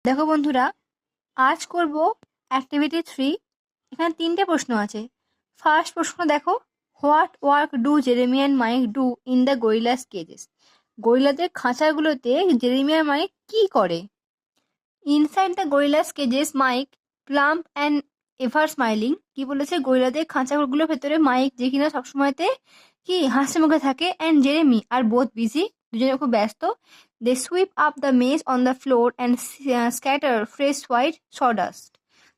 দেখো বন্ধুরা, আজ করব অ্যাক্টিভিটি 3। এখানে 3টে প্রশ্ন আছে। ফার্স্ট প্রশ্ন দেখো, what work do Jeremy and Mike do in the gorillas cages? গরিলাদের খাঁচাগুলোতে জেরেমি আর মাইক কি করে? Inside the gorillas cages Mike, plump and ever smiling. কি বলেছে? গরিলাদের খাঁচাগুলোর ভেতরে মাইক, যে কিনা সবসময়তে কি হাসি মুখে থাকে, অ্যান্ড জেরেমি আর বোথ বিজি, দুজনে খুব ব্যস্ত। They sweep up the mess on the floor and scatter fresh white sawdust.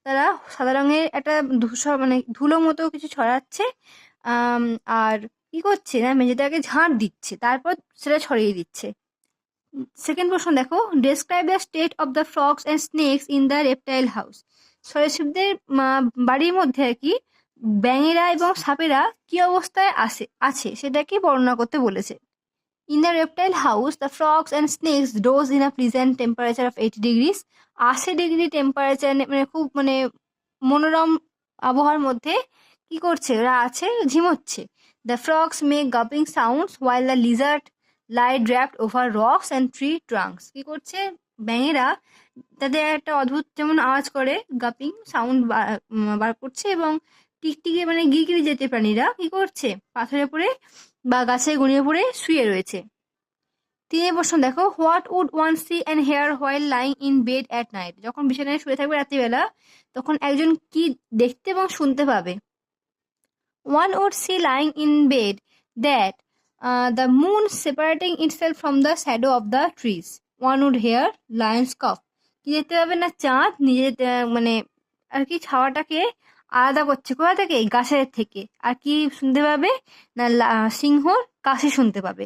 তারা সাদা রঙের একটা ধুলো মতো কিছু ছড়াচ্ছে, আম, আর কি করছে না, মেঝেটাকে ঝাঁট দিচ্ছে, তারপর সেটা ছড়িয়ে দিচ্ছে। সেকেন্ড প্রশ্ন দেখো, describe the state of the frogs and snakes in the reptile house. সরীসৃপদের বাড়ির মধ্যে আর কি ব্যাঙেরা এবং সাপেরা কি অবস্থায় আছে সেটাকে বর্ণনা করতে বলেছে। In the reptile house the frogs and snakes doze in a pleasant temperature of 80 degrees. 80 degree temperature, খুব মনোরম আবহাওয়ার মধ্যে কি করছে? ওরা আছে, ঝিমোচ্ছে। The frogs make gaping sounds while the lizard lie draped over rocks and tree trunks. কি করছে? ব্যাঙেরা তাদের একটা অদ্ভুত যেমন আওয়াজ করে, গাপিং সাউন্ড বার করছে, এবং টিকটিকি গিরগিরি জাতীয় প্রাণীরা কি করছে? পাথরে পড়ে বা গাছে গুঁড়িয়ে পড়ে শুয়ে রয়েছে। 3 প্রশ্ন দেখো, what would one see and hear while lying in bed at night? যখন বিছানায় শুয়ে থাকবে রাত্রিবেলা, তখন একজন কি দেখতে এবং শুনতে পাবে? One would see lying in bed that the moon separating itself from the shadow of the trees. One would hear lions cough. কি দেখতে পাবে? না চাঁদ নিজের আর কি ছাওয়াটাকে আলাদা করছে কোথা থেকে? গাছের থেকে। আর কি শুনতে পাবে? না সিংহর কাশি শুনতে পাবে।